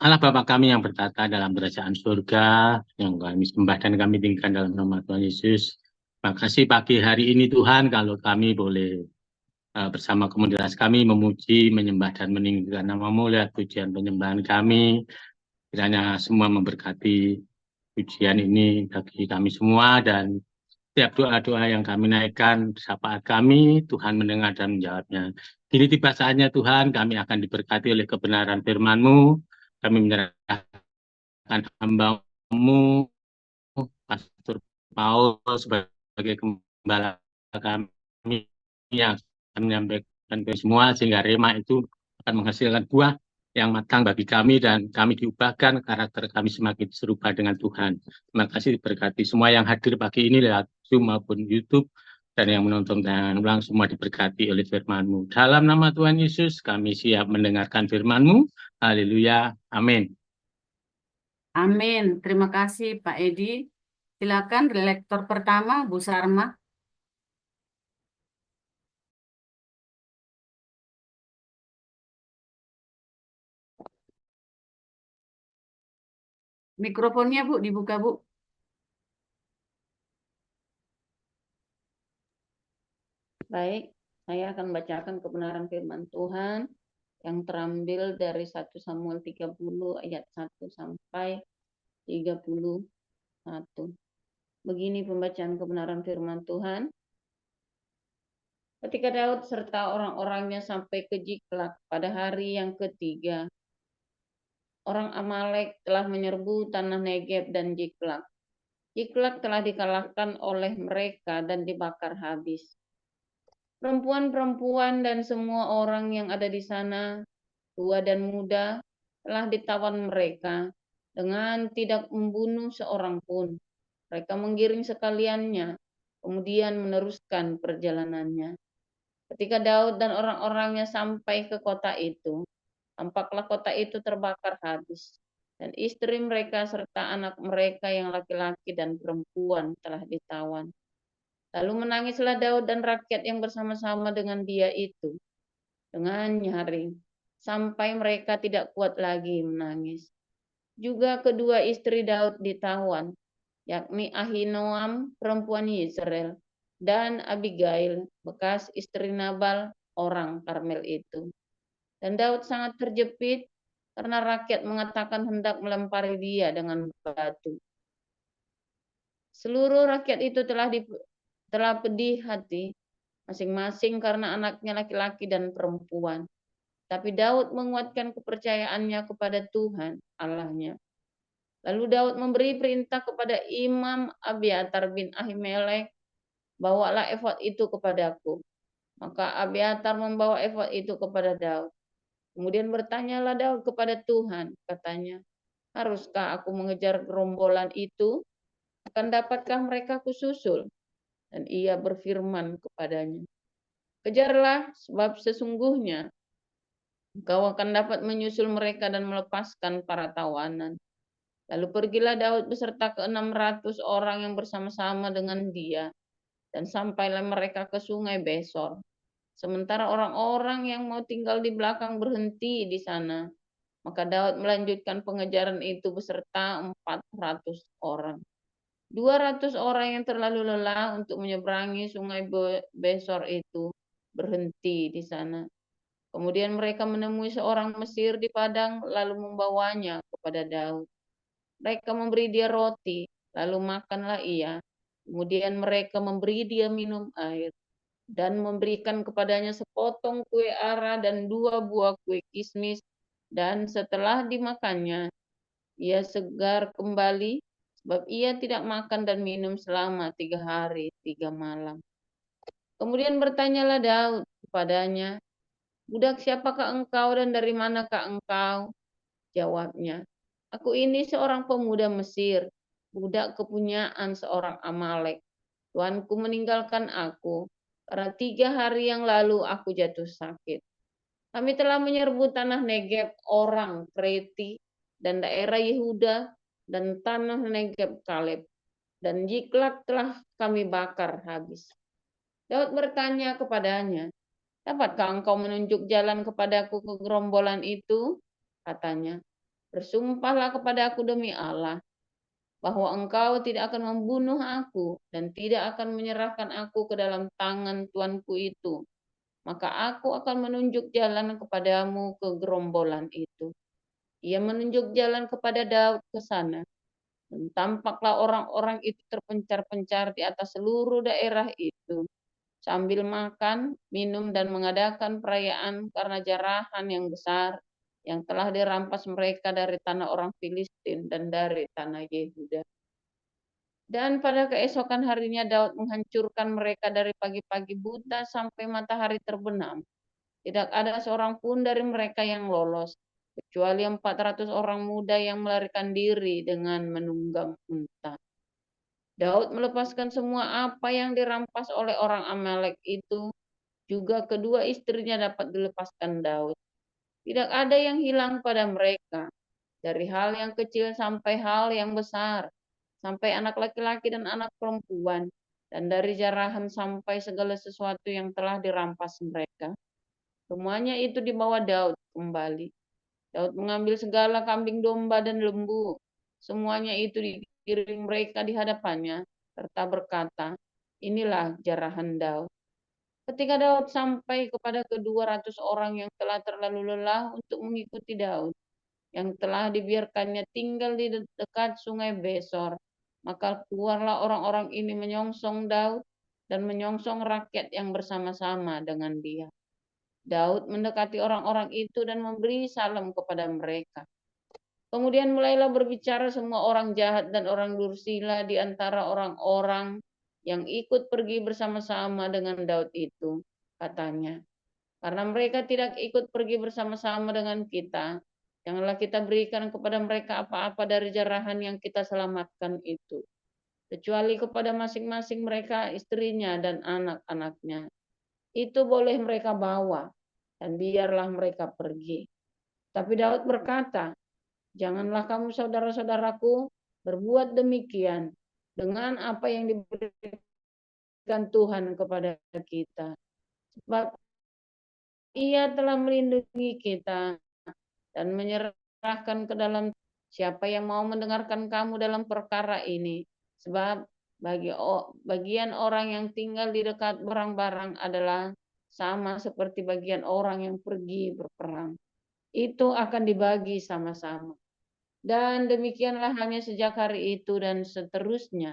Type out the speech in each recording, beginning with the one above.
Allah Bapa kami yang bertata dalam kerajaan surga, yang kami sembah dan kami tinggikan dalam nama Tuhan Yesus. Terima kasih pagi hari ini Tuhan, kalau kami boleh bersama komunitas kami memuji, menyembah, dan meninggikan nama-Mu lewat pujian penyembahan kami. Kiranya semua memberkati pujian ini bagi kami semua, dan setiap doa-doa yang kami naikkan, syafaat kami, Tuhan mendengar dan menjawabnya. Kini tiba saatnya Tuhan, kami akan diberkati oleh kebenaran firman-Mu. Kami menyerahkan hamba-Mu, Pastor Paul, sebagai gembala kami yang akan menyampaikan ke semua, sehingga rema itu akan menghasilkan buah yang matang bagi kami, dan kami diubahkan karakter kami semakin serupa dengan Tuhan. Terima kasih, berkati semua yang hadir pagi ini lewat Zoom maupun YouTube, dan yang menonton tayangan ulang semua diberkati oleh firman-Mu. Dalam nama Tuhan Yesus, kami siap mendengarkan firman-Mu. Haleluya. Amin. Amin. Terima kasih Pak Edi. Silakan lektor pertama Bu Sarma. Mikrofonnya Bu dibuka Bu. Baik, saya akan bacakan kebenaran firman Tuhan yang terambil dari 1 Samuel 30 ayat 1 sampai 31. Begini pembacaan kebenaran firman Tuhan. Ketika Daud serta orang-orangnya sampai ke Ziklag pada hari yang ketiga, orang Amalek telah menyerbu tanah Negeb dan Ziklag. Ziklag telah dikalahkan oleh mereka dan dibakar habis. Perempuan-perempuan dan semua orang yang ada di sana, tua dan muda, telah ditawan mereka dengan tidak membunuh seorang pun. Mereka menggiring sekaliannya, kemudian meneruskan perjalanannya. Ketika Daud dan orang-orangnya sampai ke kota itu, tampaklah kota itu terbakar habis, dan istri mereka serta anak mereka yang laki-laki dan perempuan telah ditawan. Lalu menangislah Daud dan rakyat yang bersama-sama dengan dia itu dengan nyaring, sampai mereka tidak kuat lagi menangis. Juga kedua istri Daud ditawan, yakni Ahinoam perempuan Yisrael dan Abigail bekas istri Nabal orang Karmel itu. Dan Daud sangat terjepit karena rakyat mengatakan hendak melempari dia dengan batu. Seluruh rakyat itu telah pedih hati, masing-masing karena anaknya laki-laki dan perempuan. Tapi Daud menguatkan kepercayaannya kepada Tuhan Allahnya. Lalu Daud memberi perintah kepada Imam Abiatar bin Ahimelek, bawalah efod itu kepadaku. Maka Abiatar membawa efod itu kepada Daud. Kemudian bertanyalah Daud kepada Tuhan, katanya, haruskah aku mengejar gerombolan itu? Akan dapatkah mereka kususul? Dan ia berfirman kepadanya, kejarlah, sebab sesungguhnya engkau akan dapat menyusul mereka dan melepaskan para tawanan. Lalu pergilah Daud beserta ke-600 orang yang bersama-sama dengan dia, dan sampailah mereka ke sungai Besor. Sementara orang-orang yang mau tinggal di belakang berhenti di sana. Maka Daud melanjutkan pengejaran itu beserta 400 orang. 200 orang yang terlalu lelah untuk menyeberangi sungai Besor itu berhenti di sana. Kemudian mereka menemui seorang Mesir di padang, lalu membawanya kepada Daud. Mereka memberi dia roti, lalu makanlah ia. Kemudian mereka memberi dia minum air, dan memberikan kepadanya sepotong kue ara dan 2 buah kue kismis. Dan setelah dimakannya, ia segar kembali, sebab ia tidak makan dan minum selama 3 hari 3 malam. Kemudian bertanyalah Daud kepadanya, budak siapakah engkau dan dari manakah engkau? Jawabnya, aku ini seorang pemuda Mesir, budak kepunyaan seorang Amalek. Tuanku meninggalkan aku, karena 3 hari yang lalu aku jatuh sakit. Kami telah menyerbu tanah Negeb orang Kreti dan daerah Yehuda dan tanah Negeb Kaleb. Dan Ziklag telah kami bakar habis. Daud bertanya kepadanya, dapatkah engkau menunjuk jalan kepadaku ke gerombolan itu? Katanya, Bersumpahlah kepada aku demi Allah, bahwa engkau tidak akan membunuh aku dan tidak akan menyerahkan aku ke dalam tangan tuanku itu. Maka aku akan menunjuk jalan kepadamu ke gerombolan itu. Ia menunjuk jalan kepada Daud ke sana. Dan tampaklah orang-orang itu terpencar-pencar di atas seluruh daerah itu, sambil makan, minum, dan mengadakan perayaan karena jarahan yang besar yang telah dirampas mereka dari tanah orang Filistin dan dari tanah Yehuda. Dan pada keesokan harinya Daud menghancurkan mereka dari pagi-pagi buta sampai matahari terbenam. Tidak ada seorang pun dari mereka yang lolos, kecuali 400 orang muda yang melarikan diri dengan menunggang unta. Daud melepaskan semua apa yang dirampas oleh orang Amalek itu, juga kedua istrinya dapat dilepaskan Daud. Tidak ada yang hilang pada mereka, dari hal yang kecil sampai hal yang besar, sampai anak laki-laki dan anak perempuan, dan dari jarahan sampai segala sesuatu yang telah dirampas mereka. Semuanya itu dibawa Daud kembali. Daud mengambil segala kambing domba dan lembu. Semuanya itu digiring mereka di hadapannya, serta berkata, inilah jarahan Daud. Ketika Daud sampai kepada ke-200 orang yang telah terlalu lelah untuk mengikuti Daud, yang telah dibiarkannya tinggal di dekat sungai Besor, maka keluarlah orang-orang ini menyongsong Daud dan menyongsong rakyat yang bersama-sama dengan dia. Daud mendekati orang-orang itu dan memberi salam kepada mereka. Kemudian mulailah berbicara semua orang jahat dan orang dursila di antara orang-orang yang ikut pergi bersama-sama dengan Daud itu. Katanya, karena mereka tidak ikut pergi bersama-sama dengan kita, janganlah kita berikan kepada mereka apa-apa dari jarahan yang kita selamatkan itu, kecuali kepada masing-masing mereka, istrinya dan anak-anaknya. Itu boleh mereka bawa, dan biarlah mereka pergi. Tapi Daud berkata, janganlah kamu saudara-saudaraku berbuat demikian dengan apa yang diberikan Tuhan kepada kita. Sebab Ia telah melindungi kita dan menyerahkan ke dalam siapa yang mau mendengarkan kamu dalam perkara ini. Sebab bagian orang yang tinggal di dekat barang-barang adalah sama seperti bagian orang yang pergi berperang. Itu akan dibagi sama-sama. Dan demikianlah hanya sejak hari itu dan seterusnya.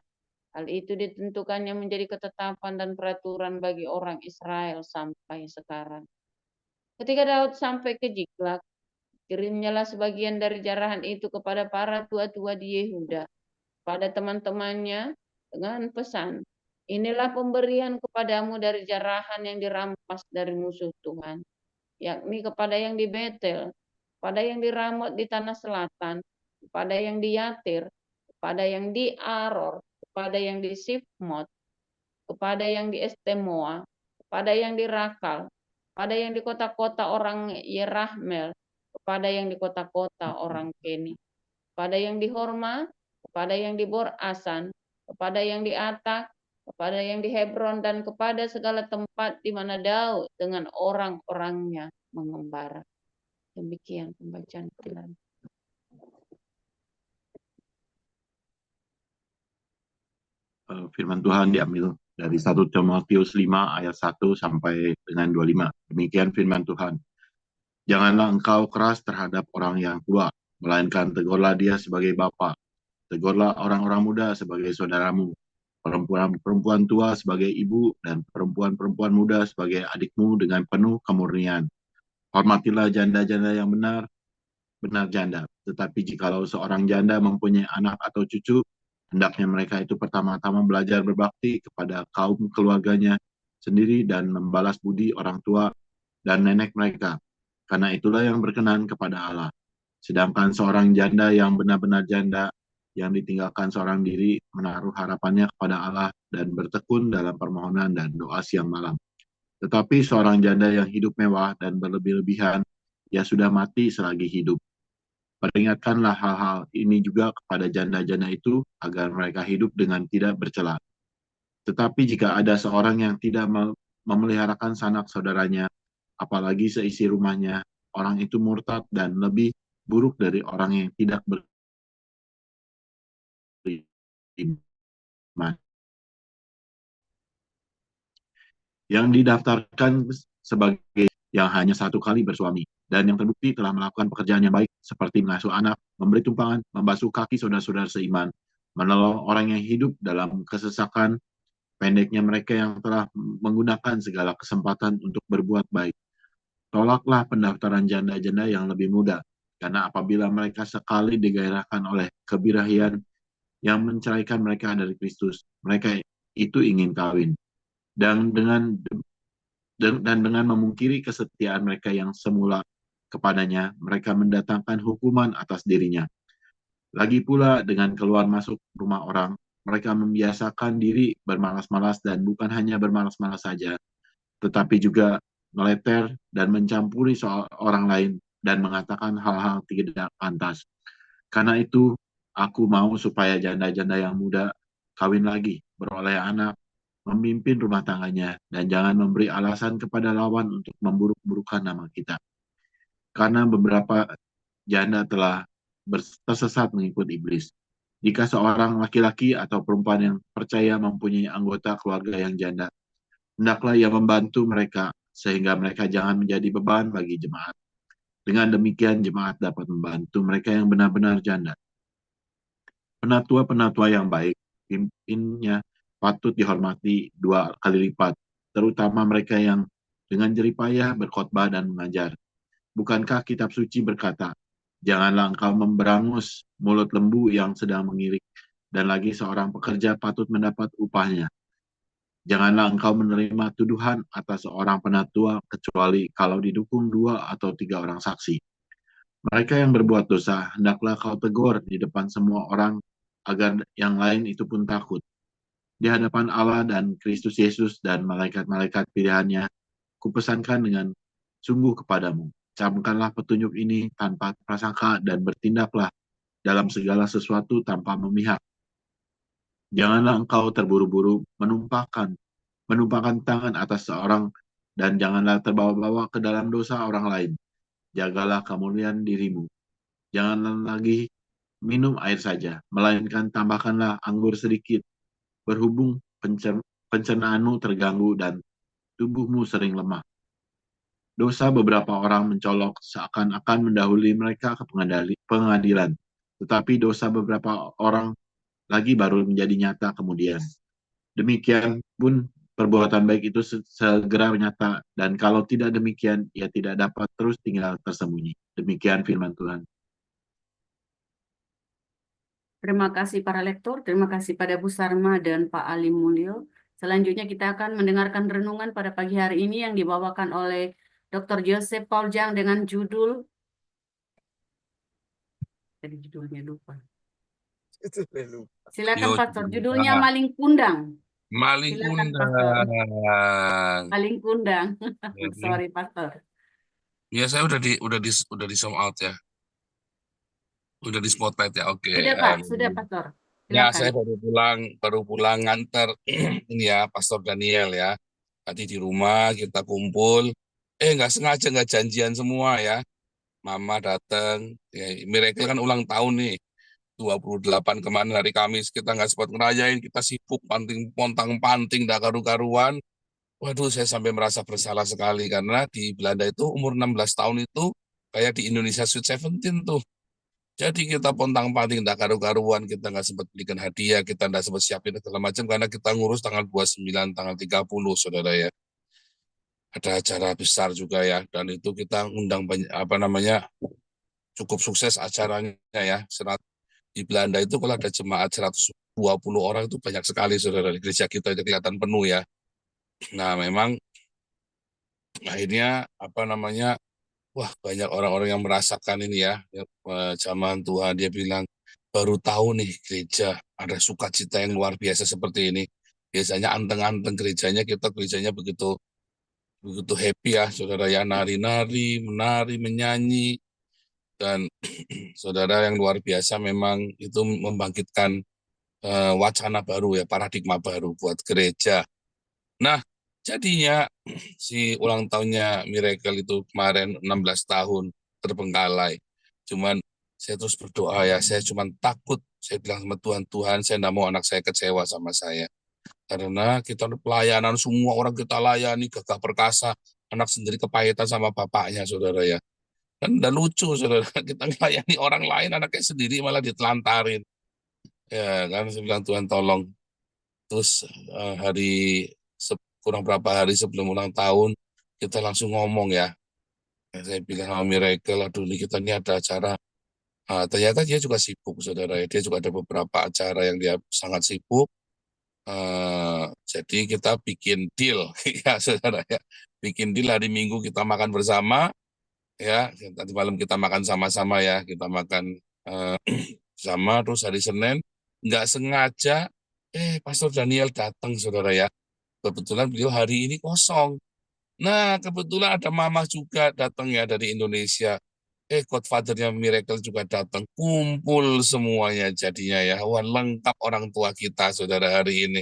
Hal itu ditentukannya menjadi ketetapan dan peraturan bagi orang Israel sampai sekarang. Ketika Daud sampai ke Ziklag, kirimnyalah sebagian dari jarahan itu kepada para tua-tua di Yehuda, pada teman-temannya dengan pesan, inilah pemberian kepadamu dari jarahan yang dirampas dari musuh Tuhan, yakni kepada yang di Betel, kepada yang di Ramot di tanah selatan, kepada yang di Yatir, kepada yang di Aror, kepada yang di Sifmot, kepada yang di Estemoa, kepada yang di Rakal, kepada yang di kota-kota orang Yerahmel, kepada yang di kota-kota orang Keni, kepada yang di Horma, kepada yang di Bor-Asan, kepada yang di Atak, kepada yang di Hebron, dan kepada segala tempat di mana Daud dengan orang-orangnya mengembara. Demikian pembacaan firman. Firman Tuhan diambil dari 1 Timotius 5 ayat 1 sampai dengan 25. Demikian firman Tuhan. Janganlah engkau keras terhadap orang yang tua, melainkan tegurlah dia sebagai bapa. Tegurlah orang-orang muda sebagai saudaramu, perempuan-perempuan tua sebagai ibu, dan perempuan-perempuan muda sebagai adikmu dengan penuh kemurnian. Hormatilah janda-janda yang benar janda. Tetapi jikalau seorang janda mempunyai anak atau cucu, hendaknya mereka itu pertama-tama belajar berbakti kepada kaum keluarganya sendiri dan membalas budi orang tua dan nenek mereka. Karena itulah yang berkenan kepada Allah. Sedangkan seorang janda yang benar-benar janda, yang ditinggalkan seorang diri, menaruh harapannya kepada Allah dan bertekun dalam permohonan dan doa siang malam. Tetapi seorang janda yang hidup mewah dan berlebih-lebihan, ia sudah mati selagi hidup. Peringatkanlah hal-hal ini juga kepada janda-janda itu, agar mereka hidup dengan tidak bercela. Tetapi jika ada seorang yang tidak memeliharakan sanak saudaranya, apalagi seisi rumahnya, orang itu murtad dan lebih buruk dari orang yang tidak beriman, yang didaftarkan sebagai yang hanya satu kali bersuami, dan yang terbukti telah melakukan pekerjaan yang baik seperti mengasuh anak, memberi tumpangan, membasuh kaki saudara-saudara seiman, menolong orang yang hidup dalam kesesakan, pendeknya mereka yang telah menggunakan segala kesempatan untuk berbuat baik. Tolaklah pendaftaran janda-janda yang lebih muda, karena apabila mereka sekali digairahkan oleh kebirahian yang menceraikan mereka dari Kristus, mereka itu ingin kawin. Dan dengan memungkiri kesetiaan mereka yang semula kepadanya, mereka mendatangkan hukuman atas dirinya. Lagi pula dengan keluar masuk rumah orang, mereka membiasakan diri bermalas-malas, dan bukan hanya bermalas-malas saja, tetapi juga meleter dan mencampuri soal orang lain dan mengatakan hal-hal tidak pantas. Karena itu, aku mau supaya janda-janda yang muda kawin lagi, beroleh anak, memimpin rumah tangganya, dan jangan memberi alasan kepada lawan untuk memburuk-burukan nama kita. Karena beberapa janda telah tersesat mengikut iblis. Jika seorang laki-laki atau perempuan yang percaya mempunyai anggota keluarga yang janda, hendaklah ia membantu mereka, sehingga mereka jangan menjadi beban bagi jemaat. Dengan demikian, jemaat dapat membantu mereka yang benar-benar janda. Penatua-penatua yang baik, pimpinnya patut dihormati 2 kali lipat, terutama mereka yang dengan jeripayah berkhotbah dan mengajar. Bukankah kitab suci berkata, janganlah engkau memberangus mulut lembu yang sedang mengirik, dan lagi seorang pekerja patut mendapat upahnya. Janganlah engkau menerima tuduhan atas seorang penatua, kecuali kalau didukung 2 atau 3 orang saksi. Mereka yang berbuat dosa, hendaklah kau tegur di depan semua orang, agar yang lain itu pun takut. Di hadapan Allah dan Kristus Yesus dan malaikat-malaikat pilihannya, kupesankan dengan sungguh kepadamu, camkanlah petunjuk ini tanpa prasangka dan bertindaklah dalam segala sesuatu tanpa memihak. Janganlah engkau terburu-buru menumpahkan tangan atas seorang, dan janganlah terbawa-bawa ke dalam dosa orang lain. Jagalah kemuliaan dirimu. Janganlah lagi minum air saja, melainkan tambahkanlah anggur sedikit, berhubung pencernaanmu terganggu dan tubuhmu sering lemah. Dosa beberapa orang mencolok seakan-akan mendahului mereka ke pengadilan, tetapi dosa beberapa orang lagi baru menjadi nyata kemudian. Demikian pun perbuatan baik itu segera nyata, dan kalau tidak demikian, ia tidak dapat terus tinggal tersembunyi. Demikian firman Tuhan. Terima kasih para lektor, terima kasih pada Bu Sarma dan Pak Ali Mulyo. Selanjutnya kita akan mendengarkan renungan pada pagi hari ini yang dibawakan oleh Dr. Joseph Paul Jang dengan judul, tadi judulnya lupa. Silakan Pastor, judulnya Maling Kundang. Maling Silakan Pastor. Kundang. Maling Kundang. Sorry Pastor. Ya, saya udah di zoom out ya. Udah di spotlight ya. Oke. Sudah Pak, sudah Pastor. Ya, Silakan. saya baru pulang nganter ini ya, Pastor Daniel ya. Tadi di rumah kita kumpul. Nggak sengaja, nggak janjian semua ya. Mama datang. Ya, Miracle kan ulang tahun nih. 28 kemarin hari Kamis. Kita nggak sempat ngerayain. Kita sibuk pontang-panting, dah karu-karuan. Waduh, saya sampai merasa bersalah sekali. Karena di Belanda itu umur 16 tahun itu kayak di Indonesia Sweet 17 tuh. Jadi kita pontang-panting, tak karu-karuan, kita nggak sempat belikan hadiah, kita nggak sempat siapin segala macam, karena kita ngurus tanggal 29, tanggal 30, saudara ya. Ada acara besar juga ya, dan itu kita undang banyak, cukup sukses acaranya ya. Di Belanda itu kalau ada jemaat 120 orang itu banyak sekali, saudara. Di gereja kita itu kelihatan penuh ya. Nah, memang akhirnya wah, banyak orang-orang yang merasakan ini ya, zaman Tuhan. Dia bilang, baru tahu nih gereja ada sukacita yang luar biasa seperti ini. Biasanya anteng-anteng gerejanya begitu happy ya, saudara ya, nari-nari, menari, menyanyi. Dan saudara, yang luar biasa memang itu membangkitkan wacana baru ya, paradigma baru buat gereja. Nah, jadinya si ulang tahunnya Miracle itu kemarin 16 tahun terbengkalai. Cuman saya terus berdoa ya, saya cuman takut. Saya bilang sama Tuhan, Tuhan saya tidak mau anak saya kecewa sama saya. Karena kita pelayanan semua orang kita layani gagah perkasa, anak sendiri kepahitan sama bapaknya, saudara ya. Kan udah lucu, saudara. Kita melayani orang lain, anaknya sendiri malah ditelantarin. Ya kan, saya bilang Tuhan tolong. Terus kurang berapa hari sebelum ulang tahun, kita langsung ngomong ya. Saya bilang sama Miracle, aduh ini kita ini ada acara. Ternyata dia juga sibuk, saudara ya. Dia juga ada beberapa acara yang dia sangat sibuk. Jadi kita bikin deal, ya saudara ya. Bikin deal hari Minggu kita makan bersama, ya. Nanti malam kita makan sama-sama ya. Kita makan sama, terus hari Senin nggak sengaja, Pastor Daniel datang, saudara ya. Kebetulan beliau hari ini kosong. Nah, kebetulan ada mama juga datang ya dari Indonesia. Godfather-nya Miracle juga datang. Kumpul semuanya jadinya ya. Wah, lengkap orang tua kita, saudara, hari ini.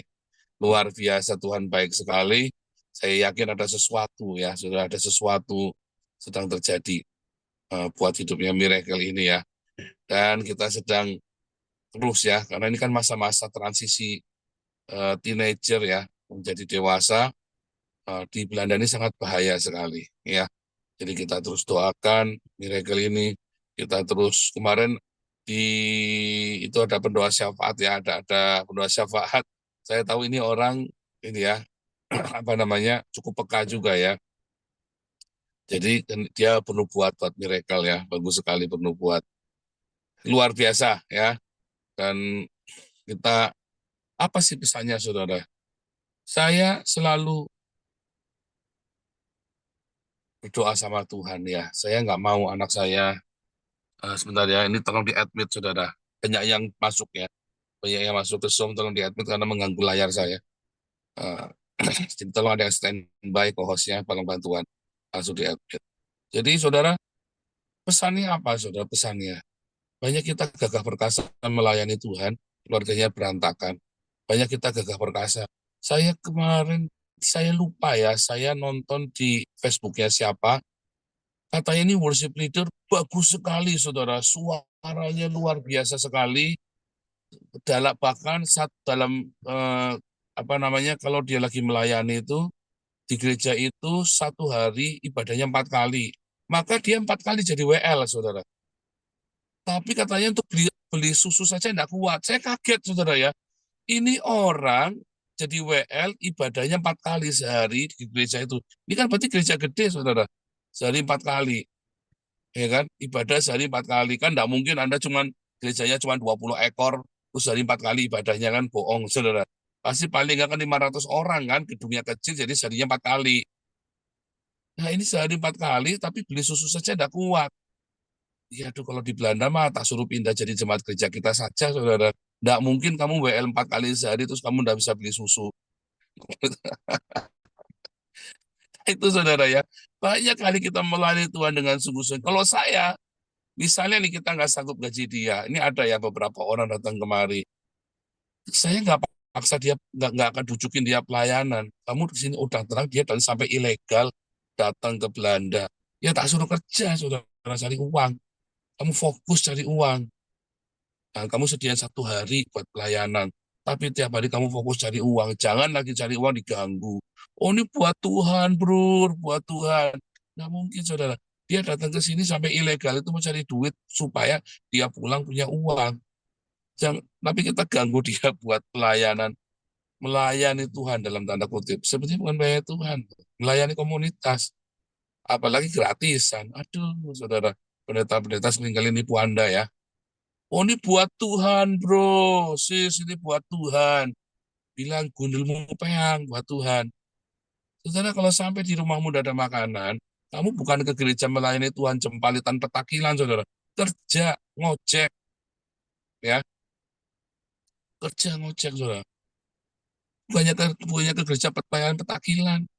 Luar biasa, Tuhan baik sekali. Saya yakin ada sesuatu ya, saudara, ada sesuatu sedang terjadi buat hidupnya Miracle ini ya. Dan kita sedang terus ya, karena ini kan masa-masa transisi teenager ya, menjadi dewasa. Di Belanda ini sangat bahaya sekali ya. Jadi kita terus doakan Miracle ini. Kita terus kemarin itu ada pendoa syafaat ya, ada pendoa syafaat. Saya tahu ini orang ini ya apa namanya cukup peka juga ya. Jadi dia penuh buat Miracle ya, bagus sekali penuh buat, luar biasa ya. Dan kita apa sih pesannya, saudara? Saya selalu berdoa sama Tuhan ya. Saya nggak mau anak saya sebentar ya. Ini tolong di-admit, saudara. Banyak yang masuk ya. Banyak yang masuk ke Zoom, tolong di-admit karena mengganggu layar saya. Jadi tolong ada yang standby co-hostnya, tolong bantuan. Langsung di-admit. Jadi saudara, pesannya apa, saudara? Pesannya banyak kita gagah perkasa melayani Tuhan, keluarganya berantakan. Banyak kita gagah perkasa. Saya kemarin, saya lupa ya, saya nonton di Facebooknya siapa, katanya ini worship leader bagus sekali, saudara. Suaranya luar biasa sekali. Bahkan dalam apa namanya, kalau dia lagi melayani itu, di gereja itu satu hari ibadahnya 4 kali. Maka dia 4 kali jadi WL, saudara. Tapi katanya untuk beli susu saja tidak kuat. Saya kaget, saudara ya. Ini orang jadi WL ibadahnya 4 kali sehari di gereja itu. Ini kan berarti gereja gede, saudara. Sehari 4 kali. Ya kan? Ibadah sehari 4 kali. Kan tidak mungkin Anda gerejanya cuma 20 ekor, terus sehari 4 kali ibadahnya, kan bohong, saudara. Pasti paling nggak kan 500 orang kan, gedungnya kecil jadi seharinya 4 kali. Nah ini sehari 4 kali, tapi beli susu saja tidak kuat. Ya aduh, kalau di Belanda mah tak suruh pindah jadi jemaat gereja kita saja, saudara. Tidak mungkin kamu WL 4 kali sehari terus kamu tidak bisa beli susu. Itu, saudara ya. Banyak kali kita melayani Tuhan dengan sungguh-sungguh. Kalau saya, misalnya nih kita nggak sanggup gaji dia. Ini ada ya beberapa orang datang kemari. Saya nggak paksa dia, nggak akan dujukin dia pelayanan. Kamu di sini udah terang, dia dan sampai ilegal datang ke Belanda. Ya tak suruh kerja, saudara, cari uang. Kamu fokus cari uang. Nah, kamu sediain 1 hari buat pelayanan. Tapi tiap hari kamu fokus cari uang. Jangan lagi cari uang diganggu. Oh ini buat Tuhan, bro, buat Tuhan. Nggak mungkin, saudara. Dia datang ke sini sampai ilegal itu mencari duit supaya dia pulang punya uang. Tapi kita ganggu dia buat pelayanan. Melayani Tuhan dalam tanda kutip. Sebenarnya bukan melayani Tuhan. Melayani komunitas. Apalagi gratisan. Aduh, saudara. Pendeta-pendeta seringkali nipu Anda ya. Oh ini buat Tuhan, bro. Sis, ini buat Tuhan. Bilang gundelmu peang buat Tuhan. Saudara, kalau sampai di rumahmu tidak ada makanan, kamu bukan ke gereja melayani Tuhan jempalitan petakilan, saudara. Kerja, ngojek. Ya, kerja, ngojek, saudara. Bukannya ke gereja pelayanan petakilan.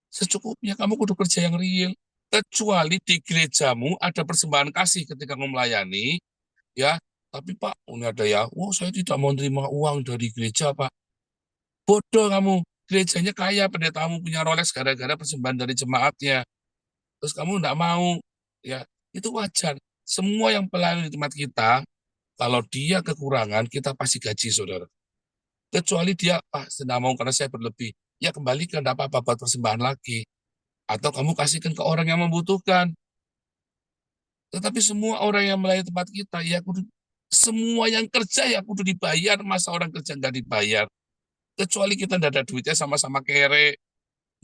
Secukupnya kamu kudu kerja yang real. Kecuali di gerejamu ada persembahan kasih ketika kamu melayani, ya. Tapi Pak, ini ada ya, saya tidak mau terima uang dari gereja, Pak. Bodoh kamu, gerejanya kaya, pendetamu punya Rolex gara-gara persembahan dari jemaatnya. Terus kamu tidak mau, ya itu wajar. Semua yang pelayan di tempat kita, kalau dia kekurangan, kita pasti gaji, saudara. Kecuali dia, Pak, tidak mau karena saya berlebih. Ya kembalikan, tidak apa-apa buat persembahan lagi. Atau kamu kasihkan ke orang yang membutuhkan. Tetapi semua orang yang melayani tempat kita, ya kudu, semua yang kerja ya kudu dibayar. Masa orang kerja nggak dibayar? Kecuali kita tidak ada duitnya sama-sama kere.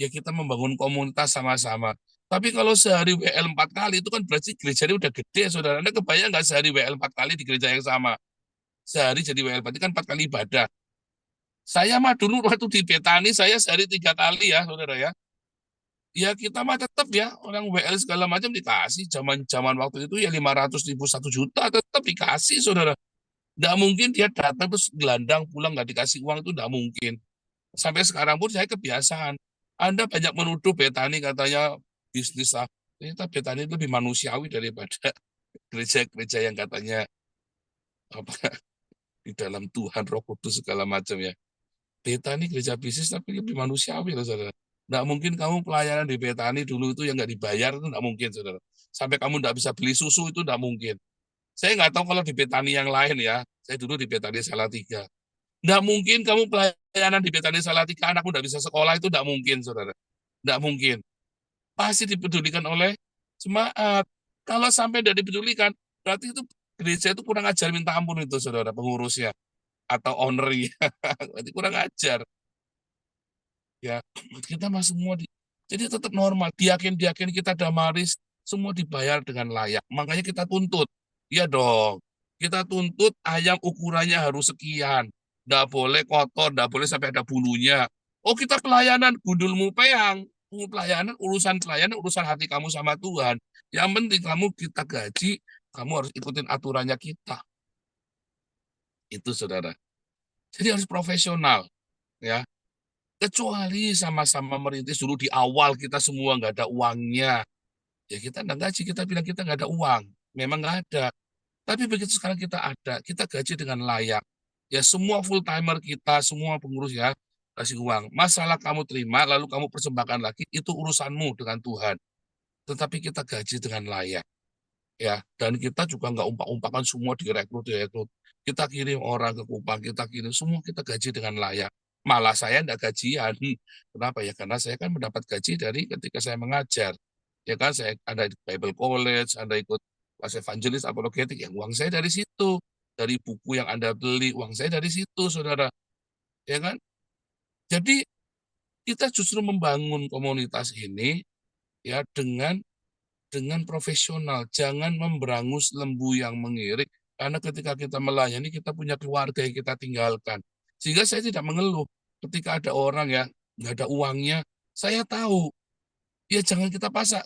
Ya kita membangun komunitas sama-sama. Tapi kalau sehari WL 4 kali, itu kan berarti gerejanya udah gede, saudara. Anda kebayang nggak sehari WL 4 kali di gereja yang sama? Sehari jadi WL, berarti kan 4 kali ibadah. Saya mah dulu waktu di Betani, saya sehari 3 kali ya, saudara ya. Ya kita mah tetap ya, orang WL segala macam dikasih. Zaman waktu itu ya 500.000, 1 juta, tetap dikasih, saudara. Nggak mungkin dia datang terus gelandang pulang nggak dikasih uang, itu nggak mungkin. Sampai sekarang pun saya kebiasaan. Anda banyak menuduh Betani katanya bisnis lah. Ternyata Betani itu lebih manusiawi daripada gereja-gereja yang katanya apa di dalam Tuhan, Roh Kudus segala macam ya. Betani gereja bisnis tapi lebih manusiawi loh, saudara. Nggak mungkin kamu pelayanan di Betani dulu itu yang nggak dibayar, itu nggak mungkin, saudara. Sampai kamu nggak bisa beli susu itu nggak mungkin. Saya nggak tahu kalau di Betani yang lain ya. Saya dulu di Betani Salatiga. Nggak mungkin kamu pelayanan di Betani Salatiga, anakmu nggak bisa sekolah, itu nggak mungkin, saudara. Nggak mungkin. Pasti dipedulikan oleh jemaat. Kalau sampai tidak dipedulikan, berarti itu gereja itu kurang ajar minta ampun itu, saudara, pengurusnya atau ownernya. Berarti kurang ajar. Ya, kita mah semua jadi tetap normal. Diakin kita damaris, semua dibayar dengan layak. Makanya kita tuntut. Iya dong. Kita tuntut ayam ukurannya harus sekian. Nggak boleh kotor, nggak boleh sampai ada bulunya. Oh, kita pelayanan, gundulmu peyang. Urusan pelayanan, urusan hati kamu sama Tuhan. Yang penting kamu kita gaji, kamu harus ikutin aturannya kita. Itu, saudara. Jadi harus profesional. Ya. Kecuali sama-sama merintis dulu di awal kita semua nggak ada uangnya. Ya kita nggak gaji, kita bilang kita nggak ada uang. Memang nggak ada. Tapi begitu sekarang kita ada, kita gaji dengan layak. Ya semua full timer kita, semua pengurus ya, kasih uang. Masalah kamu terima, lalu kamu persembahkan lagi, itu urusanmu dengan Tuhan. Tetapi kita gaji dengan layak. Ya, dan kita juga nggak umpak-umpakan semua direkrut. Kita kirim orang ke Kupang, kita kirim semua, kita gaji dengan layak. Malah saya enggak gajian. Kenapa ya? Karena saya kan mendapat gaji dari ketika saya mengajar. Ya kan, saya ada di Bible College, ada ikut kelas evangelis, apologetik, ya uang saya dari situ. Dari buku yang Anda beli, uang saya dari situ, saudara. Ya kan? Jadi, kita justru membangun komunitas ini ya dengan profesional. Jangan memberangus lembu yang mengirik. Karena ketika kita melayani, kita punya keluarga yang kita tinggalkan. Sehingga saya tidak mengeluh. Ketika ada orang yang nggak ada uangnya, saya tahu. Ya jangan kita pasak.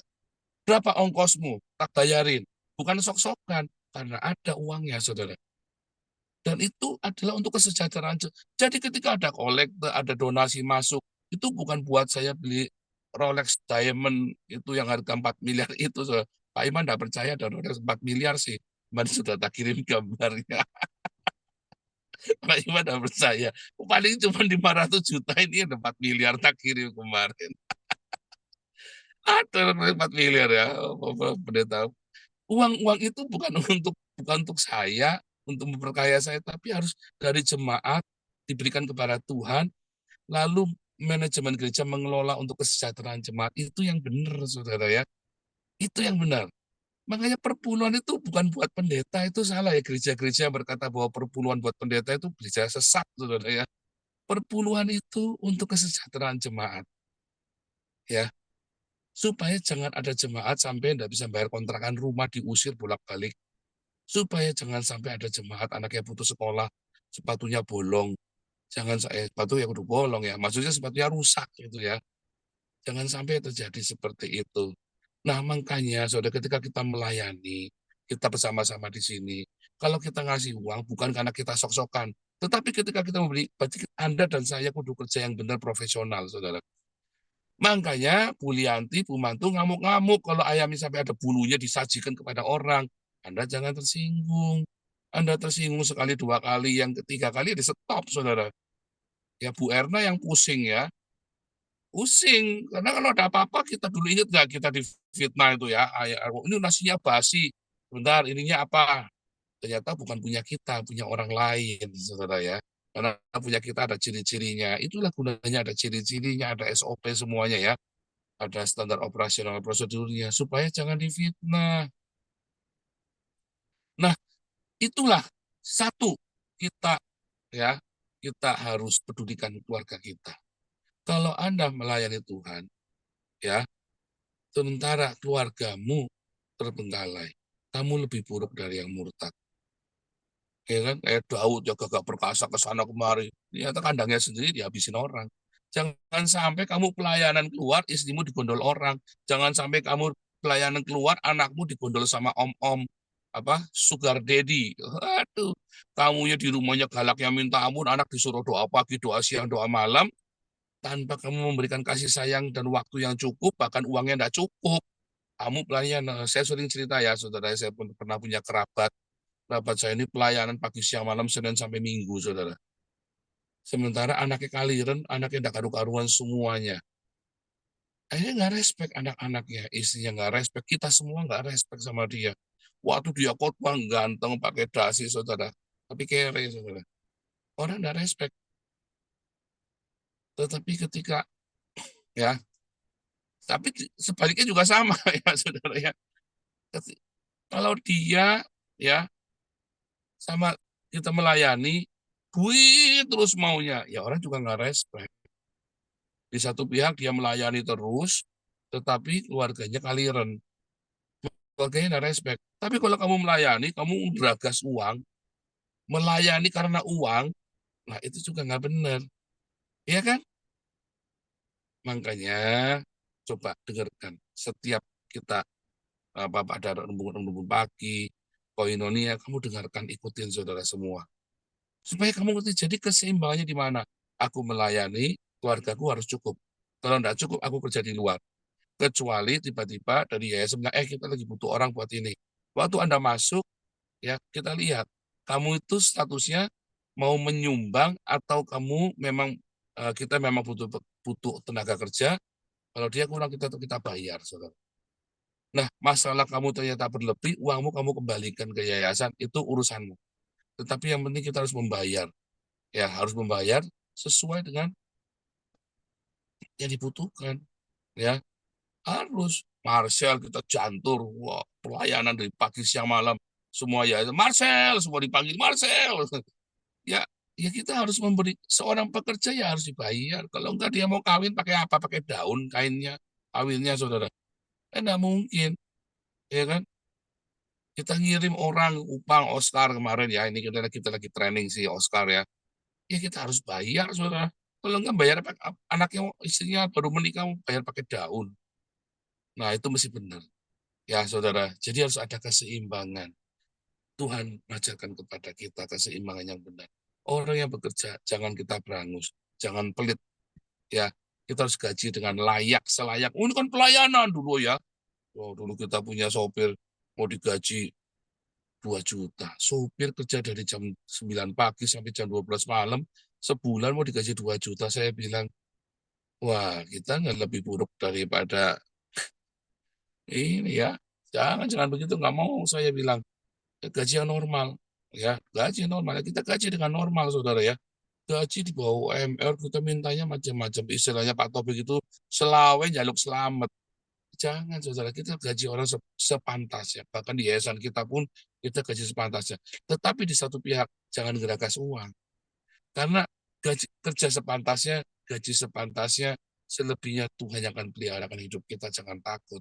Berapa ongkosmu? Tak bayarin. Bukan sok-sokan. Karena ada uangnya, saudara. Dan itu adalah untuk kesejahteraan. Jadi ketika ada kolektor, ada donasi masuk, itu bukan buat saya beli Rolex Diamond itu yang harga 4 miliar itu. Pak Iman tidak percaya ada Rolex 4 miliar sih. Iman sudah tak kirim gambarnya. Pak Iman tidak percaya. Paling cuma 500 juta, ini ada 4 miliar tak kirim kemarin. Ada 4 miliar ya, pendeta. Uang itu bukan untuk saya, untuk memperkaya saya, tapi harus dari jemaat, diberikan kepada Tuhan, lalu manajemen gereja mengelola untuk kesejahteraan jemaat. Itu yang benar, saudara ya. Itu yang benar. Makanya perpuluhan itu bukan buat pendeta, itu salah ya. Gereja-gereja yang berkata bahwa perpuluhan buat pendeta itu gereja sesat, saudara ya. Perpuluhan itu untuk kesejahteraan jemaat. Ya. Supaya jangan ada jemaat sampai tidak bisa bayar kontrakan rumah, diusir bolak-balik. Supaya jangan sampai ada jemaat anaknya putus sekolah, sepatunya bolong. Jangan sepatu yang udah bolong ya, maksudnya sepatunya rusak gitu ya. Jangan sampai terjadi seperti itu. Nah makanya saudara, ketika kita melayani, kita bersama-sama di sini, kalau kita ngasih uang bukan karena kita sok-sokan, tetapi ketika kita memberi, berarti Anda dan saya kudu kerja yang benar profesional, saudara. Makanya Bu Lianti, Bu Mantu ngamuk-ngamuk kalau ayamnya sampai ada bulunya disajikan kepada orang. Anda jangan tersinggung. Anda tersinggung sekali, dua kali, yang ketiga kali di stop, saudara. Ya Bu Erna yang pusing ya. Pusing. Karena kalau ada apa-apa, kita dulu ingat nggak kita difitnah itu ya. Ini nasinya basi. Bentar, ininya apa? Ternyata bukan punya kita, punya orang lain, saudara ya. Karena punya kita ada ciri-cirinya. Itulah gunanya ada ciri-cirinya, ada SOP semuanya ya. Ada standar operasional prosedurnya, supaya jangan difitnah. Nah, itulah satu, kita ya, kita harus pedulikan keluarga kita. Kalau Anda melayani Tuhan, ya, sementara keluargamu terbengkalai, kamu lebih buruk dari yang murtad. Ya kan, Daud ya gagak perkasa ke sana kemari, ternyata kandangnya sendiri dihabisin orang. Jangan sampai kamu pelayanan keluar, istrimu digondol orang. Jangan sampai kamu pelayanan keluar, anakmu digondol sama om-om, sugar daddy. Aduh, kamunya di rumahnya galaknya minta ampun, anak disuruh doa pagi, doa siang, doa malam, tanpa kamu memberikan kasih sayang dan waktu yang cukup, bahkan uangnya tidak cukup. Kamu pelayanan, saya sering cerita ya, saudara, saya pun pernah punya kerabat saya ini pelayanan pagi, siang, malam, Senin sampai Minggu, saudara. Sementara anaknya kaliren, anaknya tidak karu-karuan semuanya. Akhirnya nggak respect anak-anaknya, istrinya nggak respect, kita semua nggak respect sama dia. Waktu dia khotbah ganteng, pakai dasi, saudara. Tapi kere, saudara. Orang nggak respect. Tetapi ketika, ya, tapi sebaliknya juga sama, ya, saudara, ya. Kalau dia, ya, sama kita melayani, duit terus maunya, ya orang juga nggak respect. Di satu pihak dia melayani terus, tetapi keluarganya kaliren. Keluarganya nggak respect. Tapi kalau kamu melayani, kamu beragas uang, melayani karena uang, nah itu juga nggak benar. Iya kan? Makanya coba dengarkan. Setiap kita ada rembun-rembun pagi, koinonia, kamu dengarkan, ikutin saudara semua. Supaya kamu ngerti, jadi keseimbangannya di mana? Aku melayani, keluargaku harus cukup. Kalau enggak cukup, aku kerja di luar. Kecuali tiba-tiba dari yayasan bilang, kita lagi butuh orang buat ini. Waktu Anda masuk, ya kita lihat, kamu itu statusnya mau menyumbang atau kamu memang kita memang butuh tenaga kerja. Kalau dia kurang kita bayar, saudara. Nah, masalah kamu ternyata berlebih, uangmu kamu kembalikan ke yayasan, itu urusanmu. Tetapi yang penting kita harus membayar. Ya, harus membayar sesuai dengan yang dibutuhkan. Ya, harus. Marcel kita jantur, wah, pelayanan dari pagi siang malam, semua ya Marcel, semua dipanggil Marcel. Ya, ya kita harus memberi, seorang pekerja ya harus dibayar. Kalau enggak dia mau kawin pakai apa? Pakai daun kainnya, kawinnya, saudara. Enggak mungkin, ya kan? Kita ngirim orang Upang Oscar kemarin ya, ini kita lagi training si Oscar ya. Ya kita harus bayar, saudara. Kalau enggak bayar, anaknya istrinya baru menikah bayar pakai daun. Nah, itu mesti benar. Ya, saudara. Jadi harus ada keseimbangan. Tuhan mengajarkan kepada kita keseimbangan yang benar. Orang yang bekerja, jangan kita berangus. Jangan pelit. Ya, kita harus gaji dengan layak, selayak. Oh, ini kan pelayanan dulu ya. Oh, dulu kita punya sopir, mau digaji 2 juta. Sopir kerja dari jam 9 pagi sampai jam 12 malam. Sebulan mau digaji 2 juta. Saya bilang, wah, kita nggak lebih buruk daripada ini ya. Jangan begitu, nggak mau saya bilang. Gaji yang normal. Ya, gaji normal. Kita gaji dengan normal, saudara ya. Gaji di bawah UMR, kita mintanya macam-macam. Istilahnya Pak Topik itu selawe jaluk selamat. Jangan, saudara. Kita gaji orang sepantasnya. Bahkan di yayasan kita pun kita gaji sepantasnya. Tetapi di satu pihak, jangan gerakas uang. Karena kerja sepantasnya, gaji sepantasnya, selebihnya Tuhan yang akan peliharakan hidup kita. Jangan takut.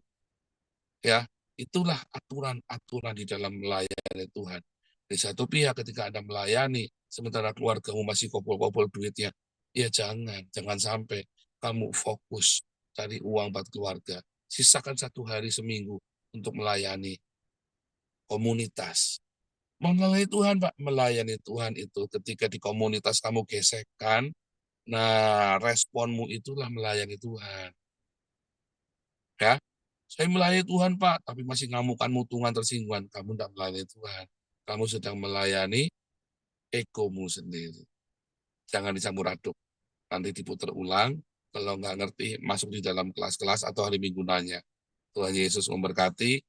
Ya, itulah aturan-aturan di dalam melayani Tuhan. Di satu pihak ketika Anda melayani, sementara keluargamu masih kopol-kopol duitnya, ya jangan sampai kamu fokus cari uang buat keluarga. Sisakan 1 hari seminggu untuk melayani komunitas. Melayani Tuhan, Pak. Melayani Tuhan itu ketika di komunitas kamu gesekan, nah responmu itulah melayani Tuhan. Ya, saya melayani Tuhan, Pak, tapi masih ngamukan, mutungan, tersinggungan. Kamu tidak melayani Tuhan. Kamu sedang melayani egomu sendiri. Jangan dicampur aduk. Nanti diputar ulang. Kalau nggak ngerti, masuk di dalam kelas-kelas atau hari minggu nanya. Tuhan Yesus memberkati.